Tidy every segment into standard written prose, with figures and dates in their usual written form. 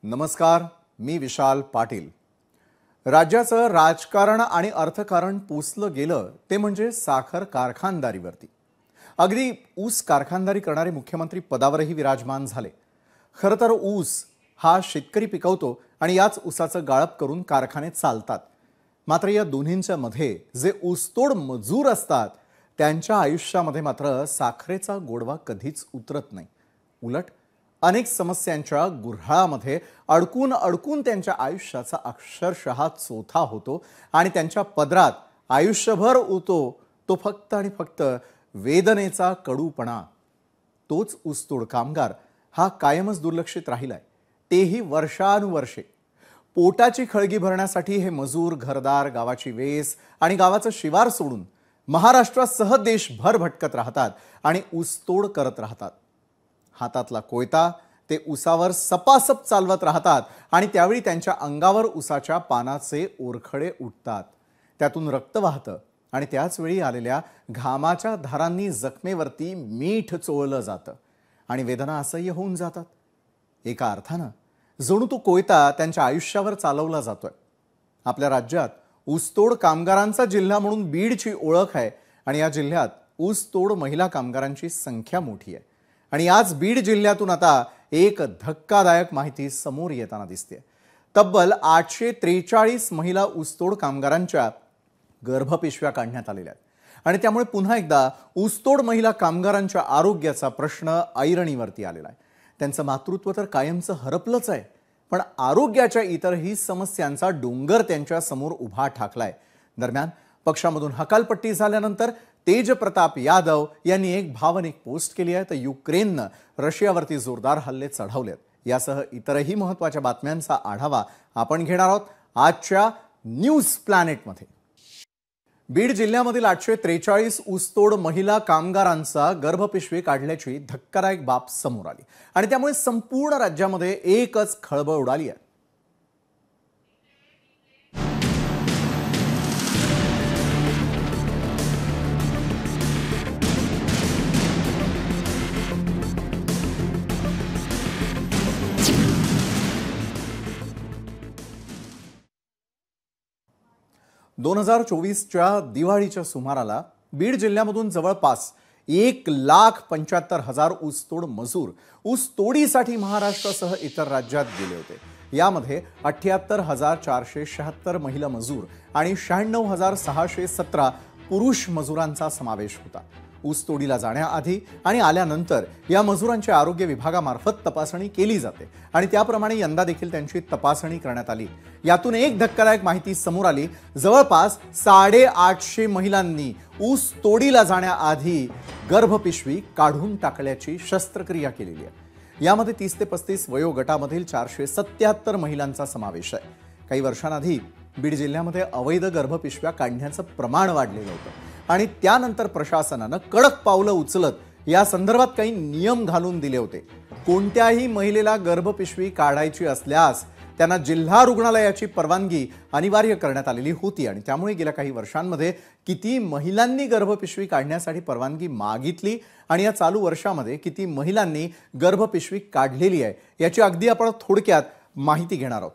नमस्कार, मी विशाल पाटील। राज्याचं राजकारण आणि अर्थकारण पुसलं गेलं ते म्हणजे साखर कारखानदारीवरती। अगदी ऊस कारखानदारी करणारे मुख्यमंत्री पदावरही विराजमान झाले। खरं तर ऊस हा शेतकरी पिकवतो आणि याच ऊसाचं गाळप करून कारखाने चालतात। मात्र या दोन्हींच्या मध्ये जे ऊसतोड मजूर असतात त्यांच्या आयुष्यामध्ये मात्र साखरेचा गोडवा कधीच उतरत नाही। उलट अनेक समस्यांच्या गुऱ्हाळामध्ये अडकून अडकून त्यांच्या आयुष्याचा अक्षरशः चोथा होतो आणि त्यांच्या पदरात आयुष्यभर उतो तो फक्त आणि फक्त वेदनेचा कडूपणा। तोच ऊसतोड कामगार हा कायमच दुर्लक्षित राहिलाय, तेही वर्षानुवर्षे। पोटाची खळगी भरण्यासाठी हे मजूर घरदार, गावाची वेस आणि गावाचं शिवार सोडून महाराष्ट्रासह देशभर भटकत राहतात आणि ऊसतोड करत राहतात। हातातला कोयता ते ऊसावर सपासप चालवत राहतात आणि त्यावेळी त्यांच्या अंगावर ऊसाच्या पानाचे ओरखडे उठतात, त्यातून रक्त वाहतं आणि त्याच वेळी आलेल्या घामाच्या धारांनी जखमेवरती मीठ चोळलं जातं आणि वेदना असह्य होऊन जातात। एका अर्थानं जणू तो कोयता त्यांच्या आयुष्यावर चालवला जातोय। आपल्या राज्यात ऊसतोड कामगारांचा जिल्हा म्हणून बीडची ओळख आहे आणि या जिल्ह्यात ऊसतोड महिला कामगारांची संख्या मोठी आहे। आणि आज बीड जिल्ह्यातून आता एक धक्कादायक माहिती समोर येताना दिसते। तब्बल 843 महिला ऊसतोड कामगारांच्या गर्भपिशव्या काढण्यात आलेल्या आहेत आणि त्यामुळे पुन्हा एकदा ऊसतोड महिला कामगारांच्या आरोग्याचा प्रश्न ऐरणीवरती आलेला आहे। त्यांचं मातृत्व तर कायमचं हरपलंच आहे, पण आरोग्याच्या इतरही समस्यांचा डोंगर त्यांच्या समोर उभा ठाकलाय। दरम्यान पक्षामधून हकालपट्टी झाल्यानंतर तेजप्रताप यादव यांनी एक भावनिक पोस्ट केली आहे, तर युक्रेननं रशियावरती जोरदार हल्ले चढवलेत। यासह इतरही महत्त्वाच्या बातम्यांचा आढावा आपण घेणार आहोत आजच्या न्यूज प्लॅनेटमध्ये। बीड जिल्ह्यामधील 843 ऊसतोड महिला कामगारांचा गर्भपिशवी काढल्याची धक्कादायक बाब समोर आली आणि त्यामुळे संपूर्ण राज्यामध्ये एकच खळबळ उडाली आहे। – 2024च्या दिवाळीच्या सुमाराला बीड जिल्ह्यामधून जवळपास 1,75,000 ऊसतोड मजूर ऊसतोडीसाठी महाराष्ट्रासह इतर राज्यात गेले होते। यामध्ये 78,476 महिला मजूर आणि 96,617 पुरुष मजुरांचा समावेश होता। ऊसतोडीला जाण्याआधी आणि आल्यानंतर या मजुरांच्या आरोग्य विभागामार्फत तपासणी केली जाते आणि त्याप्रमाणे यंदा देखील त्यांची तपासणी करण्यात आली। यातून एक धक्कादायक माहिती समोर आली। जवळपास 850 महिलांनी ऊसतोडीला जाण्याआधी गर्भपिशवी काढून टाकल्याची शस्त्रक्रिया केलेली आहे। यामध्ये 30 ते 35 वयोगटामधील 477 महिलांचा समावेश आहे। काही वर्षांआधी बीड जिल्ह्यामध्ये अवैध गर्भपिशव्या काढण्याचं प्रमाण वाढलेलं होतं आणि त्यानंतर प्रशासनानं कडक पावलं उचलत या संदर्भात काही नियम घालून दिले होते। कोणत्याही महिलेला गर्भपिशवी काढायची असल्यास त्यांना जिल्हा रुग्णालयाची परवानगी अनिवार्य करण्यात आलेली होती आणि त्यामुळे गेल्या काही वर्षांमध्ये किती महिलांनी गर्भपिशवी काढण्यासाठी परवानगी मागितली आणि या चालू वर्षामध्ये किती महिलांनी गर्भपिशवी काढलेली आहे याची अगदी आपण थोडक्यात माहिती घेणार आहोत।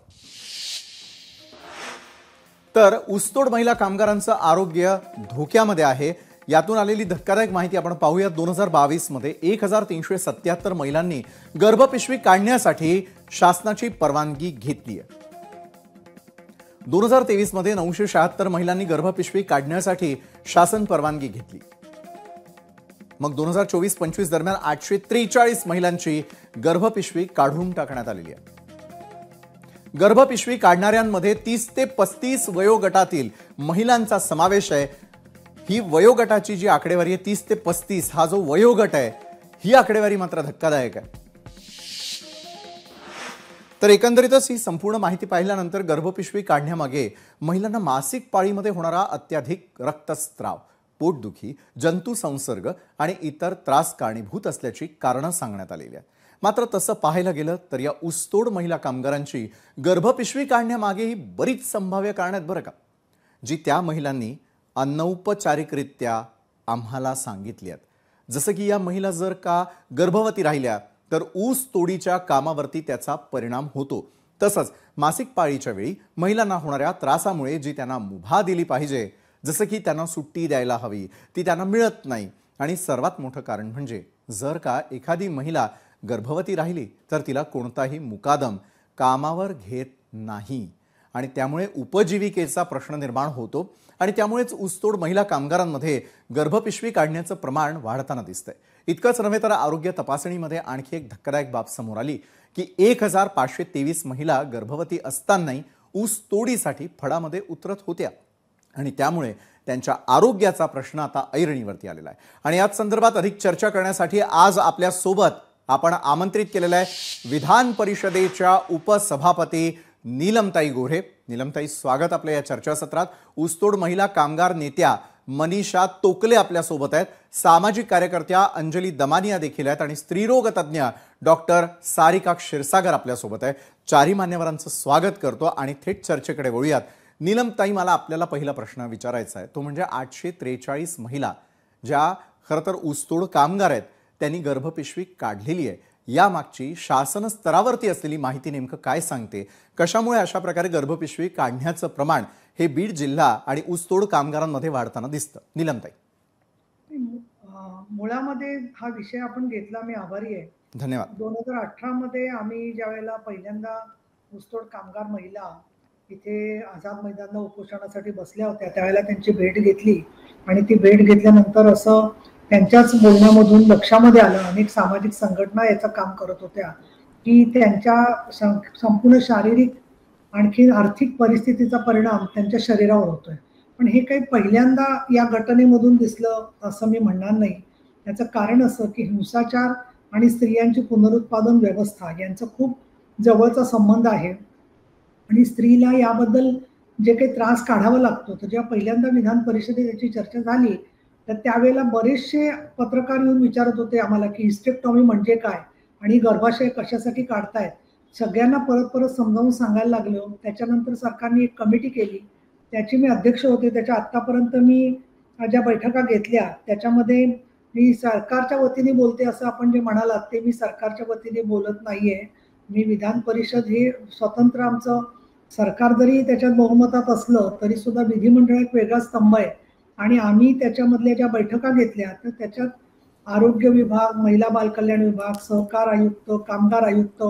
तर ऊसतोड महिला कामगारांचं आरोग्य धोक्यामध्ये आहे। यातून आलेली धक्कादायक माहिती आपण पाहूया। 2022 मध्ये 1,377 महिलांनी गर्भपिशवी काढण्यासाठी शासनाची परवानगी घेतली आहे। 2023 मध्ये 976 महिलांनी गर्भपिशवी काढण्यासाठी शासन परवानगी घेतली। मग 2024-25 दरम्यान 843 महिलांची गर्भपिशवी काढून टाकण्यात आलेली आहे। गर्भपिशवी काढणाऱ्यांमध्ये 30 ते 35 वयोगटातील महिलांचा समावेश आहे। ही वयोगटाची जी आकडेवारी आहे 30 ते 35 हा जो वयोगट आहे ही आकडेवारी मात्र धक्कादायक आहे। तर एकंदरीतच ही संपूर्ण माहिती पाहिल्यानंतर गर्भपिशवी काढण्यामागे महिलांना मासिक पाळीमध्ये होणारा अत्याधिक रक्तस्राव, पोटदुखी, जंतू संसर्ग आणि इतर त्रास कारणीभूत असल्याची कारणं सांगण्यात आलेली आहेत। मात्र तसं पाहायला गेलं तर या ऊसतोड महिला कामगारांची गर्भपिशवी काढण्यामागेही बरीच संभाव्य कारणं आहेत बरं का, जी त्या महिलांनी अनौपचारिकरित्या आम्हाला सांगितली आहेत। जसं की या महिला जर का गर्भवती राहिल्या तर ऊस तोडीच्या कामावरती त्याचा परिणाम होतो। तसंच मासिक पाळीच्या वेळी महिलांना होणाऱ्या त्रासामुळे जी त्यांना मुभा दिली पाहिजे, जसं की त्यांना सुट्टी द्यायला हवी, ती त्यांना मिळत नाही. आणि सर्वात मोठं कारण म्हणजे जर का एखादी महिला गर्भवती राहिली तर तिला कोणताही मुकादम कामावर घेत नाही आणि त्यामुळे उपजीविकेचा प्रश्न निर्माण होतो आणि त्यामुळेच ऊसतोड महिला कामगारांमध्ये गर्भपिशवी काढण्याचं प्रमाण वाढताना दिसतंय. इतकंच नव्हे तर आरोग्य तपासणीमध्ये आणखी एक धक्कादायक बाब समोर आली की 1523 महिला गर्भवती असतानाही ऊसतोडीसाठी फडामध्ये उतरत होत्या आणि त्यामुळे त्यांच्या आरोग्याचा प्रश्न आता ऐरणीवरती आलेला आहे. आणि याच संदर्भात अधिक चर्चा करण्यासाठी आज आपल्या सोबत आपण आमंत्रित केलेलं आहे विधान परिषदेच्या उपसभापती नीलमताई गोऱ्हे. नीलमताई, स्वागत आपल्या या चर्चासत्रात. ऊसतोड महिला कामगार नेत्या मनीषा तोकले आपल्या सोबत आहेत, सामाजिक कार्यकर्त्या अंजली दमानिया देखील आहेत आणि स्त्रीरोग तज्ज्ञ डॉक्टर सारिका क्षीरसागर आपल्या सोबत आहे. चारही मान्यवरांचं स्वागत करतो आणि थेट चर्चेकडे वळूयात. नीलमताई, मला आपल्याला पहिला प्रश्न विचारायचा आहे तो म्हणजे 843 महिला ज्या खरं तर ऊसतोड कामगार आहेत त्यांनी गर्भपिशवी काढलेली आहे, यामागची शासन स्तरावरती असलेली माहिती नेमकं काय सांगते? कशामुळे अशा प्रकारे गर्भपिशवी काढण्याचं प्रमाण हे बीड जिल्हा आणि ऊसतोड कामगारांमध्ये वाढताना दिसतं? नीलमताई. मुळामध्ये हा विषय आपण घेतला, मी आभारी आहे. धन्यवाद. 2018 मध्ये आम्ही ज्यावेळेला पहिल्यांदा ऊसतोड कामगार महिला इथे आझाद मैदानला उपोषणासाठी बसल्या होत्या त्यावेळेला त्यांची भेट घेतली आणि ती भेट घेतल्यानंतर असं त्यांच्याच बोलण्यामधून लक्षामध्ये आलं, अनेक सामाजिक संघटना याचं काम करत होत्या, की त्यांच्या संपूर्ण शारीरिक आणखी आर्थिक परिस्थितीचा परिणाम त्यांच्या शरीरावर होतोय. पण हे काही पहिल्यांदा या घटनेमधून दिसलं असं मी म्हणणार नाही. याचं कारण असं की हिंसाचार आणि स्त्रियांची पुनरुत्पादन व्यवस्था यांचा खूप जवळचा संबंध आहे आणि स्त्रीला याबद्दल जे काही त्रास काढावा लागतो, तर जेव्हा पहिल्यांदा विधान परिषदेत याची चर्चा झाली तर त्यावेळेला बरेचसे पत्रकार येऊन विचारत होते आम्हाला की हिस्टेक्टॉमी म्हणजे काय आणि गर्भाशय कशासाठी काढतायत. सगळ्यांना परत परत समजावून सांगायला लागलो. त्याच्यानंतर सरकारने एक कमिटी केली, त्याची मी अध्यक्ष होते. त्याच्या आत्तापर्यंत मी ज्या बैठका घेतल्या त्याच्यामध्ये मी सरकारच्या वतीने बोलते असं आपण जे म्हणालात ते मी सरकारच्या वतीने बोलत नाहीये. मी विधान परिषद हे स्वतंत्र आमचं सरकार जरी त्याच्यात बहुमतात असलं तरी सुद्धा विधिमंडळ एक वेगळा स्तंभ आहे आणि आम्ही त्याच्यामधल्या ज्या बैठका घेतल्या तर त्याच्यात आरोग्य विभाग, महिला बालकल्याण विभाग, सहकार आयुक्त, कामगार आयुक्त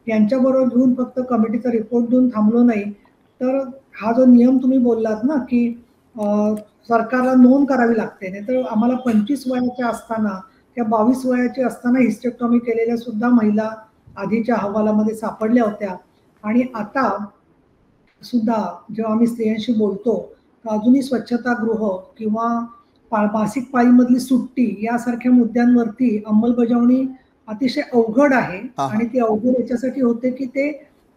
यांच्याबरोबर घेऊन फक्त कमिटीचा रिपोर्ट देऊन थांबलो नाही. तर हा जो नियम तुम्ही बोललात ना की सरकारला नोंद करावी लागते, नाही तर आम्हाला 25 वयाच्या असताना त्या 22 वयाची असताना हिस्टेक्टॉमी केलेल्या सुद्धा महिला आधीच्या अहवालामध्ये सापडल्या होत्या. आणि आता सुद्धा जेव्हा आम्ही स्त्रियांशी बोलतो तर अजूनही स्वच्छतागृह किंवा मासिक पाळीमधली सुट्टी यासारख्या मुद्द्यांवरती अंमलबजावणी अतिशय अवघड आहे. आणि ती अवघड याच्यासाठी होते की ते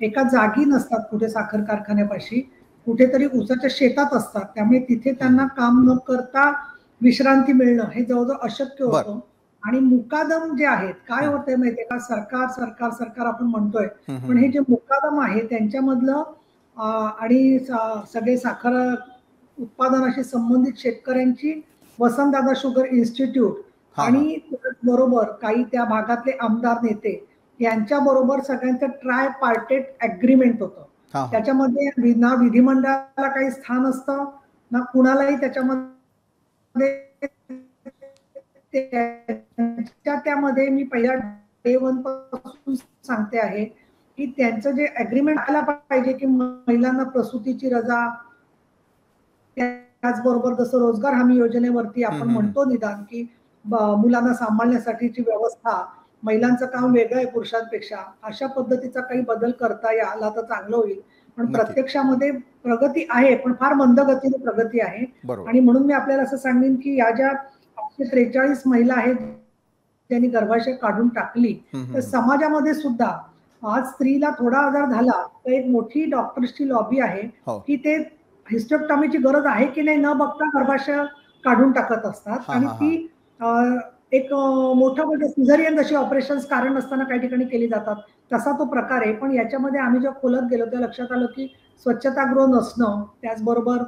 एका जागी नसतात, कुठे साखर कारखान्यापाशी कुठेतरी ऊसाच्या शेतात असतात, त्यामुळे तिथे त्यांना काम न करता विश्रांती मिळणं हे जवळजवळ अशक्य होतं. आणि मुकादम जे आहेत काय होतंय माहितीये का, सरकार सरकार सरकार आपण म्हणतोय पण हे जे मुकादम आहे त्यांच्यामधलं आणि सगळे साखर उत्पादनाशी संबंधित शेतकऱ्यांची वसंतदादा शुगर इन्स्टिट्यूट आणि बरोबर काही त्या भागातले आमदार नेते यांच्या बरोबर सगळ्यांचं ट्राय पार्टेट अग्रीमेंट होतं. त्याच्यामध्ये ना विधिमंडळाला काही स्थान असतं ना कुणालाही त्याच्यामध्ये. त्यामध्ये मी पहिल्या डे 1 पासून सांगते आहे की त्यांचं जे अग्रीमेंट आला पाहिजे की महिलांना प्रसूतीची रजा, त्याचबरोबर जसं रोजगार हमी योजनेवरती आपण म्हणतो निदान की मुलांना सांभाळण्यासाठीची व्यवस्था, महिलांचं काम वेगळं आहे पुरुषांपेक्षा, अशा पद्धतीचा काही बदल करता आला तर चांगलं होईल. पण प्रत्यक्षामध्ये प्रगती आहे पण फार मंद गतीने प्रगती आहे. आणि म्हणून मी आपल्याला असं सांगेन की या ज्या 843 महिला आहेत त्यांनी गर्भाशय काढून टाकली तर समाजामध्ये सुद्धा आज स्त्रीला थोडा आजार झाला तर एक मोठी डॉक्टर्सची लॉबी आहे की ते हिस्टेक्टॉमीची गरज आहे की नाही न बघता गर्भाशय काढून टाकत असतात. आणि ती एक मोठं म्हणजे सिझरियन जशी ऑपरेशन्स कारण नसताना काही ठिकाणी केली जातात तसा तो प्रकार आहे. पण याच्यामध्ये आम्ही जेव्हा खोलात गेलो तेव्हा लक्षात आलं की स्वच्छतागृह नसणं, त्याचबरोबर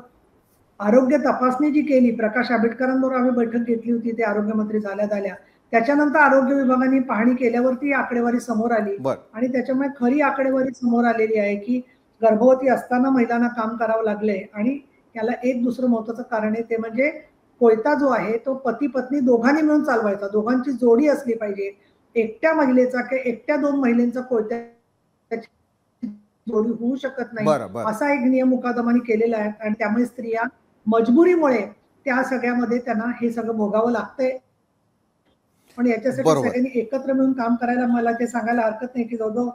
आरोग्य तपासणी जी केली, प्रकाश आंबेडकरांबरोबर आम्ही बैठक घेतली होती ते आरोग्यमंत्री झाल्या त्याच्यानंतर आरोग्य विभागाने पाहणी केल्यावरती आकडेवारी समोर आली बर आणि त्याच्यामुळे खरी आकडेवारी समोर आलेली आहे की गर्भवती असताना महिलांना काम करावं लागले आणि त्याला एक दुसरं महत्वाचं कारण आहे ते म्हणजे कोयता जो आहे तो पती पत्नी दोघांनी मिळून चालवायचा, दोघांची जोडी असली पाहिजे. एकट्या महिलेचा किंवा एकट्या दोन महिलांचा कोयत्याची जोडी होऊ शकत नाही, बर बर असा एक नियम मुकादमाने केलेला आहे आणि त्यामुळे स्त्रिया मजबुरीमुळे त्या सगळ्यामध्ये त्यांना हे सगळं भोगावं लागतंय. पण याच्यासाठी बरोबर सगळ्यांनी एकत्र मिळून काम करायला मला ते सांगायला हरकत नाही की जवळजवळ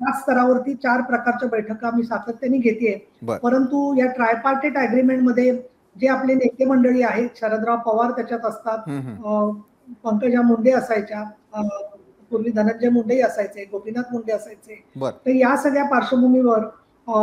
5 स्तरावरती 4 प्रकारच्या बैठका मी सातत्याने घेतेय. बर परंतु या ट्रायपार्टेट अग्रीमेंटमध्ये जे आपले नेते मंडळी आहेत, शरदराव पवार त्याच्यात असतात, हम्म. पंकजा मुंडे असायच्या, पूर्वी धनंजय मुंडेही असायचे, गोपीनाथ मुंडे असायचे. बर तर या सगळ्या पार्श्वभूमीवर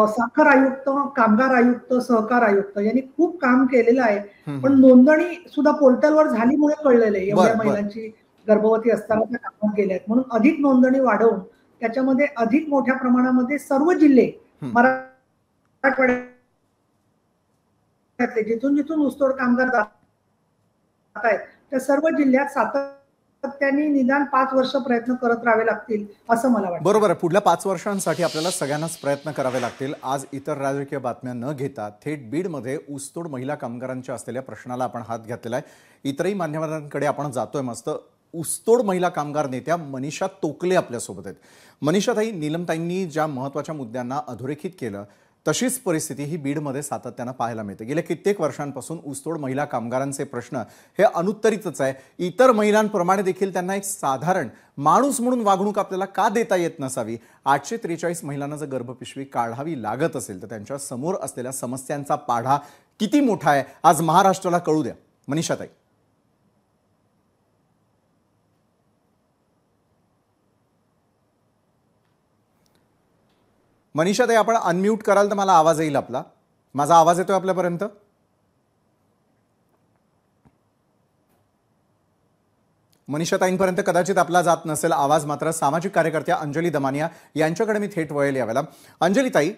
साखर आयुक्त, कामगार आयुक्त, सहकार आयुक्त यांनी खूप काम केलेलं आहे. पण नोंदणी सुद्धा पोर्टलवर झालीमुळे कळलेलं आहे एवढ्या बर बर महिलांची गर्भवती असताना त्या कामात गेल्या आहेत. म्हणून अधिक नोंदणी वाढवून त्याच्यामध्ये अधिक मोठ्या प्रमाणामध्ये सर्व जिल्हे मराठवाड्यातले जिथून जिथून ऊसतोड कामगार जात आहेत त्या सर्व जिल्ह्यात सातत्याने निदान 5 वर्ष प्रयत्न करत राहावे लागतील असं मला वाटतं. बरोबर आहे. पुढल्या 5 वर्षांसाठी आपल्याला सगळ्यांनाच प्रयत्न करावे लागतील. आज इतर राजकीय बातम्या न घेता थेट बीडमध्ये ऊसतोड महिला कामगारांच्या असलेल्या प्रश्नाला आपण हात घातलेला आहे. इतरही मान्यवरांकडे आपण जातोय. मस्त ऊसतोड महिला कामगार नेत्या मनीषा तोकले आपल्यासोबत आहेत. मनीषाताई, नीलमताईंनी ज्या महत्त्वाच्या मुद्द्यांना अधोरेखित केलं तशीच परिस्थिती ही बीडमध्ये सातत्यानं पाहायला मिळते. गेल्या कित्येक वर्षांपासून ऊसतोड महिला कामगारांचे प्रश्न हे अनुत्तरितच आहे. इतर महिलांप्रमाणे देखील त्यांना एक साधारण माणूस म्हणून वागणूक आपल्याला का देता येत नसावी? 843 महिलांना जर गर्भपिशवी काढावी लागत असेल तर त्यांच्या समोर असलेल्या समस्यांचा पाढा किती मोठा आहे आज महाराष्ट्राला कळू द्या. मनीषाताई. मनीषाताई, आपण अनम्यूट कराल तर मला आवाज येईल आपला. माझा आवाज येतोय आपल्यापर्यंत? मनीषाताईंपर्यंत कदाचित आपला जात नसेल आवाज. मात्र सामाजिक कार्यकर्त्या अंजली दमानिया यांच्याकडे मी थेट वळेल यावेळेला. अंजलीताई,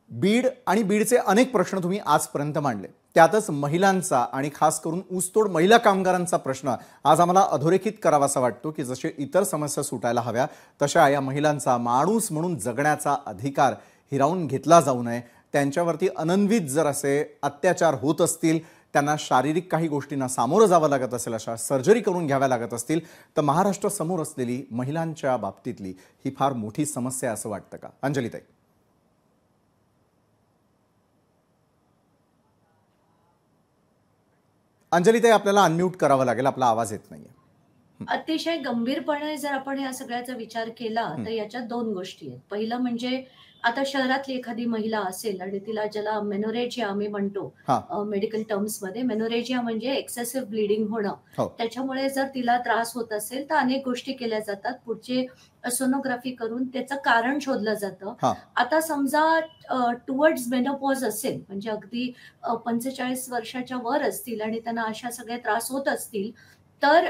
बीड आणि बीडचे अनेक प्रश्न तुम्ही आजपर्यंत मांडले. त्यातच महिलांचा आणि खास करून ऊसतोड महिला कामगारांचा प्रश्न आज आम्हाला अधोरेखित करावासा वाटतो की जसे इतर समस्या सुटायला हव्या तशा या महिलांचा माणूस म्हणून जगण्याचा अधिकार हिरावून घेतला जाऊ नये. त्यांच्यावरती अनन्वित जर असे अत्याचार होत असतील, त्यांना शारीरिक काही गोष्टींना सामोरं जावं लागत असेल, अशा सर्जरी करून घ्याव्या लागत असतील तर महाराष्ट्रासमोर असलेली महिलांच्या बाबतीतली ही फार मोठी समस्या असं वाटतं का? अंजलीताई. अंजलीताई, आपल्याला अनम्यूट करावं लागेल, आपला आवाज येत नाहीये. अतिशय गंभीरपणे जर आपण या सगळ्याचा विचार केला तर याच्यात 2 गोष्टी आहेत. पहिलं म्हणजे आता शहरातली एखादी महिला असेल आणि तिला ज्याला मेनोरेजिया आम्ही म्हणतो मेडिकल टर्म्समध्ये, मेनोरेजिया म्हणजे एक्सेसिव्ह ब्लिडिंग होणं. त्याच्यामुळे जर तिला त्रास होत असेल तर अनेक गोष्टी केल्या जातात. पुढचे सोनोग्राफी करून त्याचं कारण शोधलं जातं. आता समजा टुवर्ड्स मेनोपॉज असेल म्हणजे अगदी 45 वर्षाच्या वर असतील आणि त्यांना अशा सगळे त्रास होत असतील तर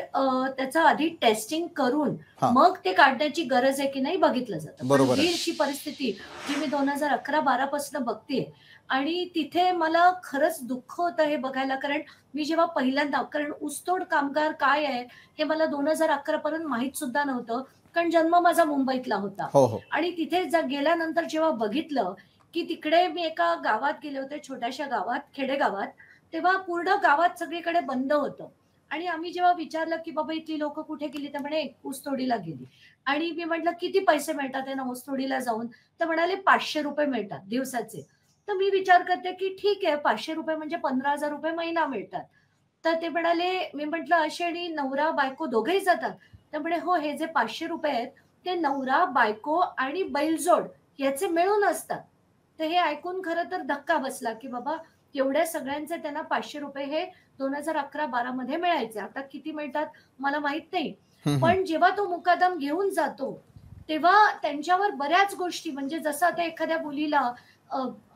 त्याचं आधी टेस्टिंग करून मग ते काढण्याची गरज आहे की नाही बघितलं जातं. बीडची परिस्थिती जी मी 2011-12 पासून बघतेय आणि तिथे मला खरंच दुःख होतं हे बघायला. कारण मी जेव्हा पहिल्यांदा, कारण ऊसतोड कामगार काय आहे हे मला 2011 पर्यंत माहित सुद्धा नव्हतं, कारण जन्म माझा मुंबईतला होता. आणि तिथे गेल्यानंतर जेव्हा बघितलं की तिकडे मी एका गावात गेले होते, छोट्याशा गावात, खेडेगावात, तेव्हा पूर्ण गावात सगळीकडे बंद होतं. आणि आम्ही जेव्हा विचारलं की बाबा इथली लोक कुठे गेली तर म्हणे ऊसतोडीला गेली. आणि मी म्हटलं किती पैसे मिळतात त्यांना ऊसतोडीला जाऊन? तर म्हणाले 500 रुपये मिळतात दिवसाचे. तर मी विचार करते की ठीक आहे, 500 रुपये म्हणजे 15,000 रुपये महिना मिळतात. तर ते म्हणाले, मी म्हटलं असे आणि नवरा बायको दोघेही जातात? तर म्हणे हो, हे जे 500 रुपये आहेत ते नवरा बायको आणि बैलजोड याचे मिळून असतात. तर हे ऐकून खरं तर धक्का बसला की बाबा एवढ्या सगळ्यांचे त्यांना 500 रुपये हे 2011-12 मध्ये मिळायचे. आता किती मिळतात मला माहित नाही. पण जेव्हा तो मुकादम घेऊन जातो तेव्हा त्यांच्यावर बऱ्याच गोष्टी, म्हणजे जसं आता एखाद्या मुलीला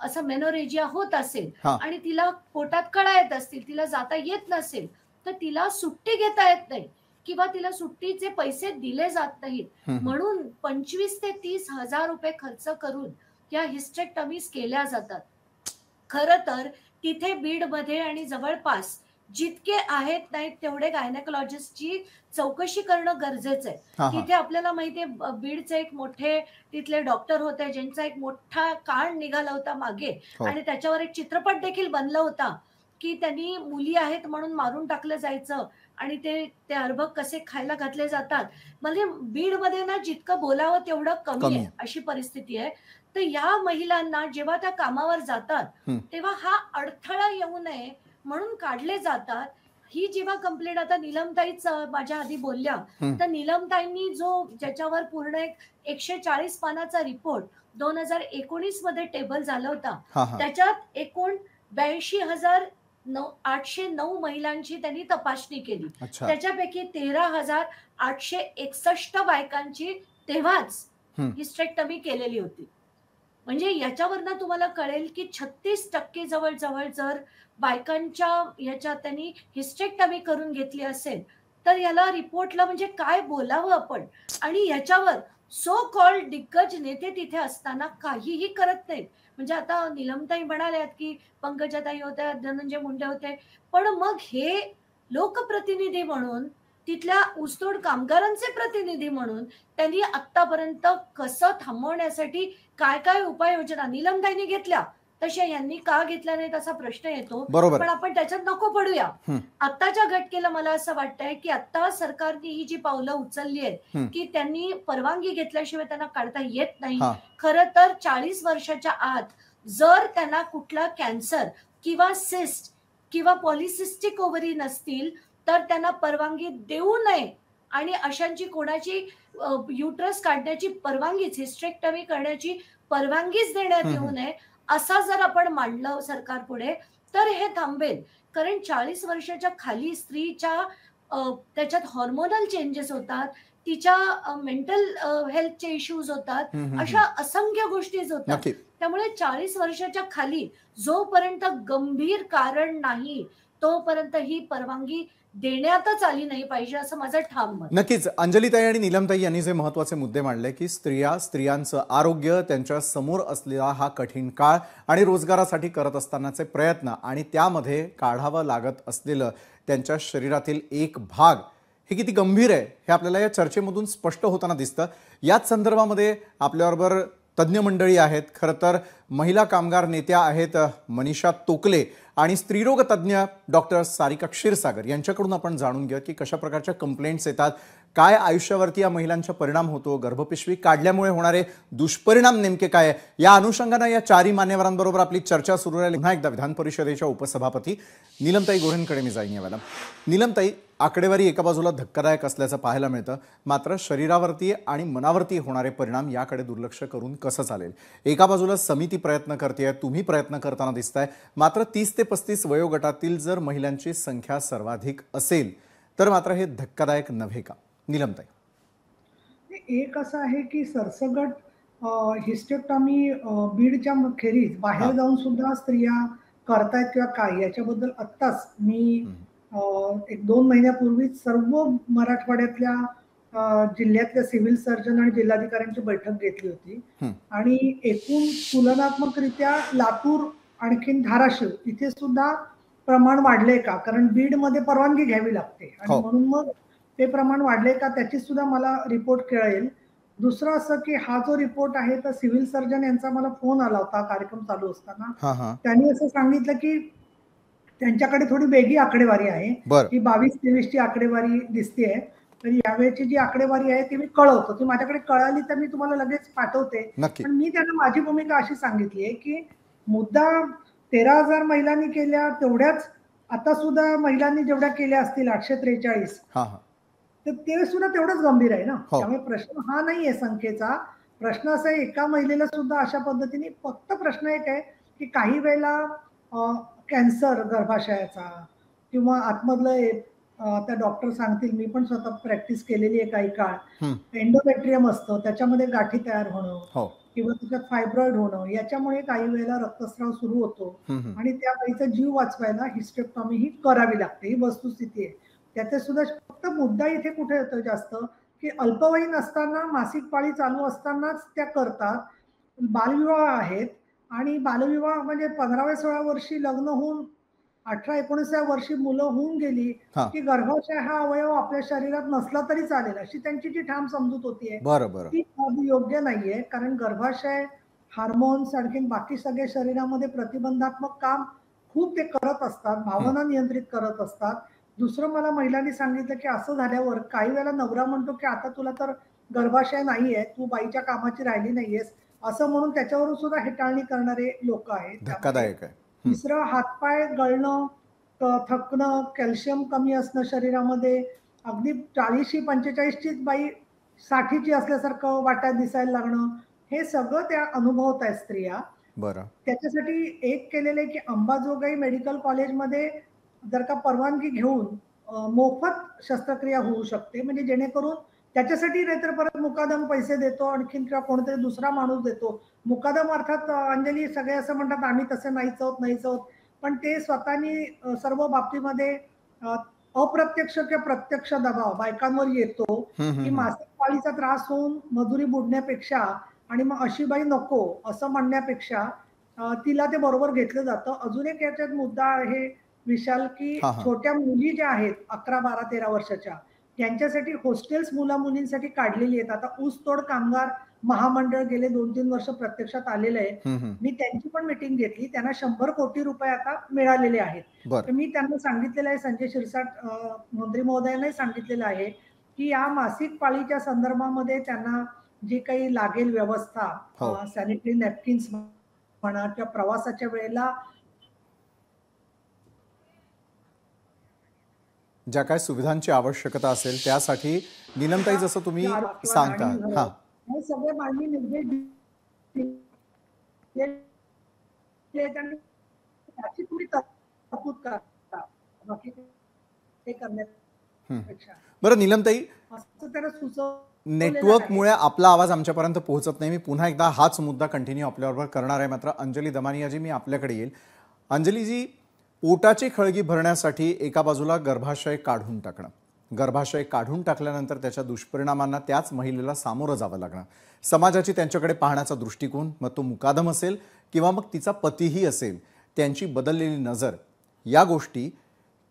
असं मेनोरेजिया होत असेल आणि तिला पोटात कळा येत असतील, तिला जाता येत नसेल तर तिला सुट्टी घेता येत नाही किंवा तिला सुट्टीचे पैसे दिले जात नाहीत. म्हणून 25 ते 30 हजार रुपये खर्च करून या हिस्टेक्टमीज केल्या जातात. खरं तर तिथे बीडमध्ये आणि जवळपास जितके आहेत नाहीत तेवढे गायनेकोलॉजिस्टची चौकशी करणं गरजेचं आहे. हा हा तिथे आपल्याला माहितीये बीडचे एक मोठे तिथले डॉक्टर होते ज्यांचा एक मोठा कांड निघाला होता मागे हो आणि त्याच्यावर एक चित्रपट देखील बनला होता की त्यांनी मुली आहेत म्हणून मारून टाकलं जायचं आणि ते ते अर्भक कसे खायला घातले जातात. म्हणजे बीडमध्ये ना जितकं बोलावं तेवढं कमी कमी आहे आहे. अशी परिस्थिती आहे. तर या महिलांना जेव्हा त्या कामावर जातात हं. तेव्हा हा अडथळा येऊ नये म्हणून काढले जातात. ही जेव्हा कंप्लेंट आता नीलमताईच माझ्या आधी बोलल्या हं. तर नीलमताईंनी जो ज्याच्यावर पूर्ण एक 140 पानाचा रिपोर्ट 2019 मध्ये टेबल झाला होता हा हा त्याच्यात एकूण 82,809 महिलांची त्यांनी तपासणी केली. अच्छा त्याच्यापैकी 13,861 बायकांची तेव्हाच हं. हिस्टेक्टमी केलेली होती. म्हणजे याच्यावरनं तुम्हाला कळेल की 36% जवळजवळ जर बायकांच्या याच्यात त्यांनी हिस्टेक्टमी करून घेतली असेल तर याला रिपोर्टला म्हणजे काय बोलावं आपण. आणि याच्यावर सो कॉल्ड दिग्गज नेते तिथे असताना काहीही करत नाहीत. म्हणजे आता नीलमताई म्हणाल्यात की पंकजाताई होत्या, धनंजय मुंडे होते, पण मग हे लोकप्रतिनिधी म्हणून तिथल्या ऊसतोड कामगारांचे प्रतिनिधी म्हणून त्यांनी आतापर्यंत कसं थांबवण्यासाठी काय काय उपाययोजना नीलमताईंनी घेतल्या तशा यांनी का घेतल्या नाहीत असा प्रश्न येतो. बरोबर पण आपण त्याच्यात नको पडूया. हं. आताच्या घटकेला मला असं वाटतंय की आता सरकारने ही जी पावलं उचलली आहेत हं. की त्यांनी परवानगी घेतल्याशिवाय त्यांना काढता येत नाही. हा खरं तर 40 वर्षाच्या आत जर त्यांना कुठला कॅन्सर किंवा सिस्ट किंवा पॉलिसिस्टिक ओव्हरी नसतील तर त्यांना परवानगी देऊ नये आणि अशांची कोणाची युट्रस काढण्याची परवानगीच हिस्टेक्टमी करण्याची परवानगीच देण्यात हं, येऊ हं. नये असा जर आपण मांडलं सरकार पुढे तर हे थांबेल. कारण 40 वर्षाच्या खाली स्त्रीच्या त्याच्यात हॉर्मोनल चेंजेस होतात, तिच्या मेंटल हेल्थचे इश्यूज होतात, हं, हं, अशा हं. असंख्य गोष्टी होतात. नक्की त्यामुळे 40 वर्षाच्या खाली जोपर्यंत गंभीर कारण नाही तोपर्यंत ही परवानगी देण्यातच आली नाही पाहिजे असं माझं ठाम मत. नक्कीच अंजलीताई आणि नीलमताई यांनी जे महत्त्वाचे मुद्दे मांडले की स्त्रियांचं आरोग्य, त्यांच्या समोर असलेला हा कठीण काळ आणि रोजगारासाठी करत असतानाचे प्रयत्न आणि त्यामध्ये काढावं लागत असलेलं त्यांच्या शरीरातील एक भाग हे किती गंभीर आहे हे आपल्याला या चर्चेमधून स्पष्ट होताना दिसतं. याच संदर्भामध्ये आपल्याबरोबर तज्ज्ञ मंडळी आहेत. खरं तर महिला कामगार नेत्या आहेत मनीषा तोकले आणि स्त्रीरोग तज्ज्ञ डॉक्टर सारिका क्षीरसागर यांच्याकडून आपण जाणून घेऊया की कशा प्रकारच्या कंप्लेंट्स येतात, काय आयुष्यावरती या महिलांचा परिणाम होतो, गर्भपिशवी काढल्यामुळे होणारे दुष्परिणाम नेमके काय. या अनुषंगाने या चारही मान्यवरांबरोबर आपली चर्चा सुरू राहील. पुन्हा एकदा विधान परिषदेच्या उपसभापती नीलमताई गोऱ्हेंकडे मी जाईन यावेळेला. नीलमताई, आकडेवारी एका बाजूला धक्कादायक असल्याचं पाहायला मिळतं, मात्र शरीरावरती आणि मनावरती होणारे परिणाम याकडे दुर्लक्ष करून कसं चालेल. एका बाजूला समिती प्रयत्न करते, तुम्ही प्रयत्न करताना दिसताय, मात्र 30 ते 35 वयोगटातील जर महिलांची संख्या सर्वाधिक असेल तर मात्र हे धक्कादायक नव्हे का. नीलमताई. एक असं आहे की सरसगट हिस्टेक्टॉमी बीडच्या खेरीज बाहेर जाऊन सुद्धा स्त्रिया करतायत किंवा काय याच्याबद्दल आत्ताच मी एक 2 महिन्यापूर्वीच सर्व मराठवाड्यातल्या जिल्ह्यातल्या सिव्हिल सर्जन आणि जिल्हाधिकाऱ्यांची बैठक घेतली होती आणि एकूण तुलनात्मकरित्या लातूर आणखीन धाराशिव इथे सुद्धा प्रमाण वाढले का, कारण बीडमध्ये परवानगी घ्यावी लागते आणि म्हणून मग ते प्रमाण वाढले का त्याची सुद्धा मला रिपोर्ट कळेल. दुसरं असं की हा जो रिपोर्ट आहे तर सिव्हिल सर्जन यांचा मला फोन आला होता कार्यक्रम चालू असताना. त्यांनी असं सांगितलं की त्यांच्याकडे थोडी वेगळी आकडेवारी आहे की 22-23 ची आकडेवारी दिसतेय. तर यावेळेची जी आकडेवारी आहे ती मी कळवतो, ती माझ्याकडे कळाली तर मी तुम्हाला लगेच पाठवते. पण मी त्यांना माझी भूमिका अशी सांगितली आहे की मुद्दा 13,000 महिलांनी केल्या तेवढ्याच आता सुद्धा महिलांनी जेवढ्या केल्या असतील 843 तर ते सुद्धा तेवढंच गंभीर आहे ना. त्यामुळे प्रश्न हा नाहीये संख्येचा, प्रश्न असा आहे एका महिलेला सुद्धा अशा पद्धतीने. फक्त प्रश्न एक आहे की काही वेळेला कॅन्सर गर्भाशयाचा किंवा आतमधलं त्या डॉक्टर सांगतील, मी पण स्वतः प्रॅक्टिस केलेली आहे काही काळ, एंडोमेट्रियम असतं त्याच्यामध्ये गाठी तयार होणं किंवा त्याच्यात फायब्रॉइड होणं, याच्यामुळे काही वेळेला रक्तस्राव सुरू होतो आणि त्या बाईचा जीव वाचवायला हिस्टेक्टॉमी ही करावी लागते. ही वस्तुस्थिती आहे. त्याचे सुद्धा फक्त मुद्दा इथे कुठे येतो जास्त की अल्पवयीन असताना मासिक पाळी चालू असतानाच त्या करतात. बालविवाह आहेत आणि बालविवाह म्हणजे 15व्या 16व्या वर्षी लग्न होऊन 18-19व्या वर्षी मुलं होऊन गेली की गर्भाशय हा अवयव आपल्या शरीरात नसला तरी चालेल, अशी त्यांची जी ठाम समजूत होतीये ती योग्य नाहीये. कारण गर्भाशय, हार्मोन्स, आणखीन बाकी सगळे शरीरामध्ये प्रतिबंधात्मक काम खूप ते करत असतात, भावना नियंत्रित करत असतात. दुसरं मला महिलांनी सांगितलं की असं झाल्यावर काही वेळेला नवरा म्हणतो की आता तुला तर गर्भाशय नाहीये, तू बाईच्या कामाची राहिली नाहीयेस, असं म्हणून त्याच्यावरून सुद्धा हेटाळणी करणारे लोक आहेत. धक्कादायक आहे. तिसरं, हातपाय गळणं, थकणं, कॅल्शियम कमी असणं शरीरामध्ये, अगदी 40-45ची बाई 60ची असल्यासारखं वाट्यात दिसायला लागणं, हे सगळं त्या अनुभवत आहेत स्त्रिया. बरं. त्याच्यासाठी एक केलेलं आहे की अंबाजोगाई मेडिकल कॉलेजमध्ये जर का परवानगी घेऊन मोफत शस्त्रक्रिया होऊ शकते, म्हणजे जेणेकरून त्याच्यासाठी नाहीतर परत मुकादम पैसे देतो आणखीन किंवा कोणतरी दुसरा माणूस देतो. मुकादम अर्थात अंजली सगळे असं म्हणतात आम्ही तसे नाहीच आहोत, पण ते स्वतःनी सर्व बाबतीमध्ये अप्रत्यक्ष किंवा प्रत्यक्ष दबाव बायकांवर येतो की मासिक पाळीचा त्रास होऊन मजुरी बुडण्यापेक्षा आणि मग अशी बाई नको असं म्हणण्यापेक्षा तिला ते बरोबर घेतलं जातं. अजून एक याच्यात मुद्दा आहे विशाल, की छोट्या मुली ज्या आहेत 11, 12, 13 वर्षाच्या, त्यांच्यासाठी हॉस्टेल्स मुला मुलींसाठी काढलेली आहेत. आता ऊसतोड कामगार महामंडळ गेले 2-3 वर्ष प्रत्यक्षात आलेलं आहे. मी त्यांची पण मीटिंग घेतली. त्यांना 100 कोटी रुपये आता मिळालेले आहेत. तर मी त्यांना सांगितलेलं आहे, संजय शिरसाट मंत्री महोदयांनाही सांगितलेलं आहे की या मासिक पाळीच्या संदर्भामध्ये त्यांना जी काही लागेल व्यवस्था, सॅनिटरी नॅपकिन्स म्हणा किंवा प्रवासाच्या वेळेला ज्या काही सुविधांची आवश्यकता असेल त्यासाठी नीलमताई जसं तुम्ही सांगता हे सगळे मानवी निर्देश त्याची तुम्ही तरतूद करा. बाकी ते करण्यापेक्षा. बरं नीलमताई, असं त्याला सुचव नेटवर्कमुळे आपला आवाज आमच्यापर्यंत पोहोचत नाही. मी पुन्हा एकदा हाच मुद्दा कंटिन्यू आपल्याबरोबर करणार आहे. मात्र अंजली दमानियाजी मी आपल्याकडे येईल. अंजलीजी, पोटाची खळगी भरण्यासाठी एका बाजूला गर्भाशय काढून टाकणं, गर्भाशय काढून टाकल्यानंतर त्याच्या दुष्परिणामांना त्याच महिलेला सामोरं जावं लागणं, समाजाची त्यांच्याकडे पाहण्याचा दृष्टिकोन, मग तो मुकादम असेल किंवा मग तिचा पतीही असेल, त्यांची बदललेली नजर, या गोष्टी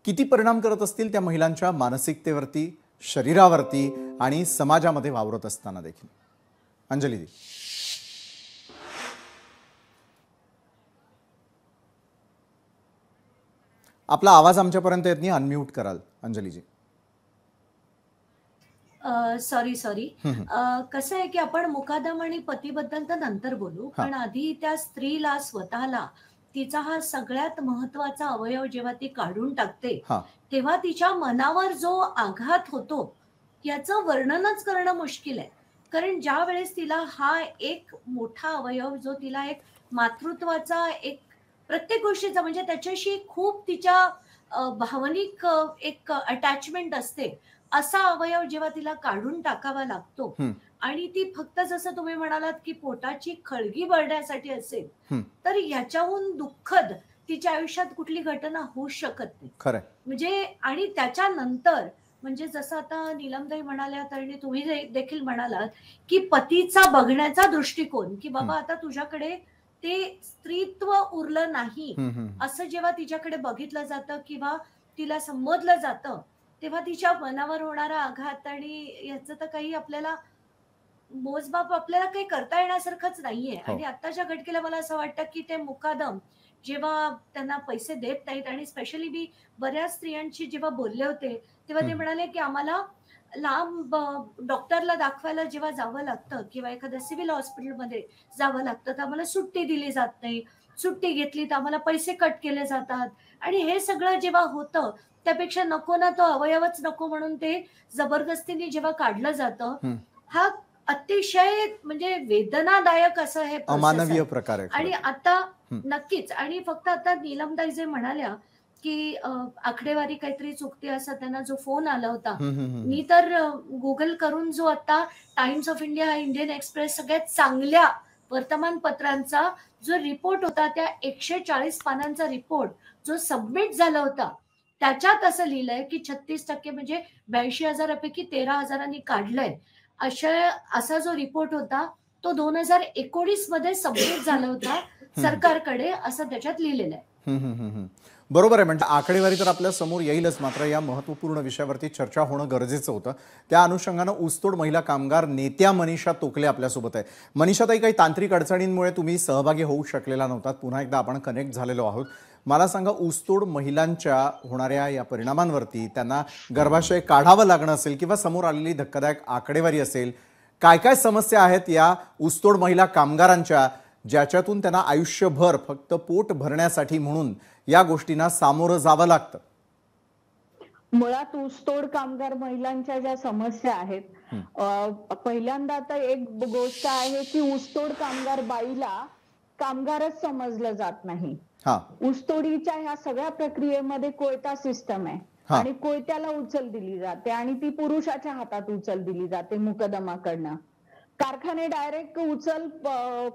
किती परिणाम करत असतील त्या महिलांच्या मानसिकतेवरती, शरीरावरती आणि समाजामध्ये वावरत असताना देखील. अंजली, आपला आवाज आमच्यापर्यंत येत नाही, अनम्यूट कराल अंजलीजी. सॉरी कसं आहे की आपण मुकादम आणि पतीबद्दल तर नंतर बोलू, पण आधी त्या स्त्रीला स्वतःला तिचा हा सगळ्यात महत्वाचा अवयव जेव्हा ती काढून टाकते तेव्हा तिच्या मनावर जो आघात होतो याचं वर्णनच करणं मुश्किल आहे. कारण ज्या वेळेस तिला हा एक मोठा अवयव जो तिला एक मातृत्वाचा, एक प्रत्येक गोष्टीचा, म्हणजे त्याच्याशी खूप तिच्या भावनिक एक अटॅचमेंट असते, असा अवयव जेव्हा तिला काढून टाकावा लागतो आणि ती फक्त जसं तुम्ही म्हणालात की पोटाची खळगी भरण्यासाठी असेल, तर याच्याहून दुःखद तिच्या आयुष्यात कुठली घटना होऊ शकत नाही. खरं म्हणजे आणि त्याच्यानंतर म्हणजे जसं आता नीलमताई म्हणाल्या आणि तुम्ही देखील म्हणालात की पतीचा बघण्याचा दृष्टिकोन, की बाबा आता तुझ्याकडे ते स्त्रीत्व उरलं नाही असं जेव्हा तिच्याकडे बघितलं जातं किंवा तिला संबोधलं जातं, तेव्हा तिच्या मनावर होणारा आघात आणि याचं तर काही आपल्याला मोजमाप आपल्याला काही करता येण्यासारखंच नाहीये. आणि आताच्या घटकेला मला असं वाटतं की ते मुकादम जेव्हा त्यांना पैसे देत नाहीत, आणि स्पेशली मी बऱ्याच स्त्रियांशी जेव्हा बोलले होते तेव्हा ते म्हणाले की आम्हाला लांब डॉक्टरला दाखवायला जेव्हा जावं लागतं किंवा एखाद्या सिव्हिल हॉस्पिटलमध्ये जावं लागतं तर आम्हाला सुट्टी दिली जात नाही, सुट्टी घेतली तर आम्हाला पैसे कट केले जातात, आणि हे सगळं जेव्हा होतं त्यापेक्षा नको ना तो अवयवच नको म्हणून ते जबरदस्तीने जेव्हा काढलं जातं, हा अतिशय म्हणजे वेदनादायक असं हे अमानवीय प्रकार आहे. आणि आता नक्कीच, आणि फक्त आता नीलमताई जे म्हणाल्या की आकडेवारी काहीतरी चुकते असं त्यांना जो फोन आला होता, मी तर गुगल करून जो आता times of India, Indian express, सगळ्यात चांगल्या वर्तमानपत्रांचा जो रिपोर्ट होता, त्या 140 पानांचा रिपोर्ट जो सबमिट झाला होता, त्याच्यात असं लिहिलंय की 36% म्हणजे 82,000 पैकी 13,000 काढलंय. असा जो रिपोर्ट होता तो 2019 मध्ये सबमिट झाला होता सरकारकडे, असं त्याच्यात लिहिलेलं आहे. बरोबर आहे. म्हणजे आकडेवारी तर आपल्या समोर येईलच, मात्र या महत्त्वपूर्ण विषयावरती चर्चा होणं गरजेचं होतं. त्या अनुषंगानं ऊसतोड महिला कामगार नेत्या मनीषा तोकले आपल्यासोबत आहे. मनीषाताई, काही तांत्रिक अडचणींमुळे तुम्ही सहभागी होऊ शकलेला नव्हतात. पुन्हा एकदा आपण कनेक्ट झालेलो आहोत. मला सांगा, ऊसतोड महिलांच्या होणाऱ्या या परिणामांवरती, त्यांना गर्भाशय काढावं लागणं असेल किंवा समोर आलेली धक्कादायक आकडेवारी असेल, काय काय समस्या आहेत या ऊसतोड महिला कामगारांच्या, ज्याच्यातून त्यांना आयुष्यभर फक्त पोट भरण्यासाठी म्हणून या गोष्टींना सामोरं जावं लागतं? मुळात ऊसतोड कामगार महिलांच्या ज्या समस्या आहेत, पहिल्यांदा तर एक गोष्ट आहे की ऊसतोड कामगार बाईला कामगारच समजलं जात नाही. ऊसतोडीच्या ह्या सगळ्या प्रक्रियेमध्ये कोयता सिस्टम आहे आणि कोयत्याला उचल दिली जाते आणि ती पुरुषाच्या हातात उचल दिली जाते मुकदमाकडनं. कारखाने डायरेक्ट उचल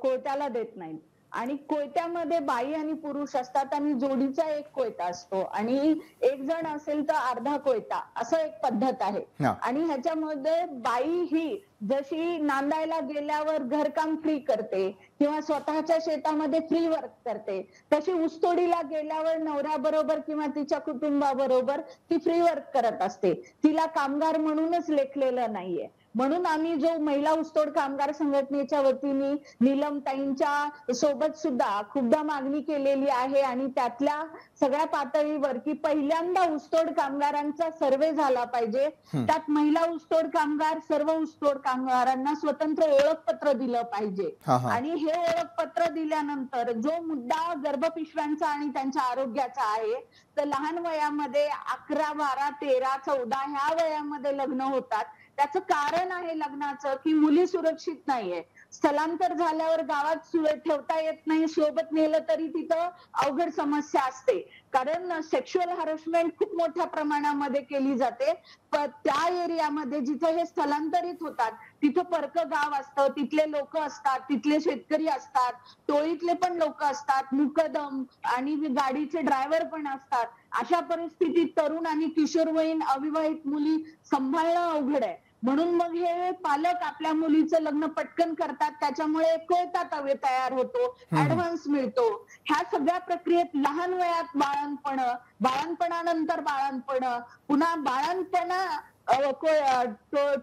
कोयत्याला देत नाहीत आणि कोयत्यामध्ये बाई आणि पुरुष असतात आणि जोडीचा एक कोयता असतो आणि एक जण असेल तर अर्धा कोयता, असं एक पद्धत आहे. आणि ह्याच्यामध्ये बाई ही जशी नांदायला गेल्यावर घरकाम फ्री करते किंवा स्वतःच्या शेतामध्ये फ्री वर्क करते, तशी ऊसतोडीला गेल्यावर नवऱ्याबरोबर किंवा तिच्या कुटुंबाबरोबर ती फ्री वर्क करत असते. तिला कामगार म्हणूनच लेखलेलं नाहीये. म्हणून आम्ही जो महिला ऊसतोड कामगार संघटनेच्या वतीने नीलमताईंच्या सोबत सुद्धा खूपदा मागणी केलेली आहे आणि त्यातल्या सगळ्या पातळीवर की पहिल्यांदा ऊसतोड कामगारांचा सर्वे झाला पाहिजे. त्यात महिला ऊसतोड कामगार, सर्व ऊसतोड कामगारांना स्वतंत्र ओळखपत्र दिलं पाहिजे. आणि हे ओळखपत्र दिल्यानंतर जो मुद्दा गर्भपिशव्यांचा आणि त्यांच्या आरोग्याचा आहे, तर लहान वयामध्ये 11, 12, 13, 14 ह्या वयामध्ये लग्न होतात. त्याचं कारण आहे लग्नाचं की मुली सुरक्षित नाहीये. स्थलांतर झाल्यावर गावात ठेवता येत नाही, सोबत नेलं तरी तिथं अवघड समस्या असते. कारण सेक्शुअल हॅरेसमेंट खूप मोठ्या प्रमाणामध्ये केली जाते. त्या एरियामध्ये जिथं हे स्थलांतरित होतात तिथं परकं गाव असतं, तिथले लोक असतात, तिथले शेतकरी असतात, टोळीतले पण लोक असतात, मुकदम आणि गाडीचे ड्रायव्हर पण असतात. अशा परिस्थितीत तरुण आणि किशोरवयीन अविवाहित मुली सांभाळणं अवघड आहे. म्हणून मग हे पालक आपल्या मुलीचं लग्न पटकन करतात, त्याच्यामुळे कोयता तयार होतो, ऍडव्हान्स मिळतो. ह्या सगळ्या प्रक्रियेत लहान वयात बाळंतपण, बाळंतपणानंतर बाळंतपण, पुन्हा बाळंतपणा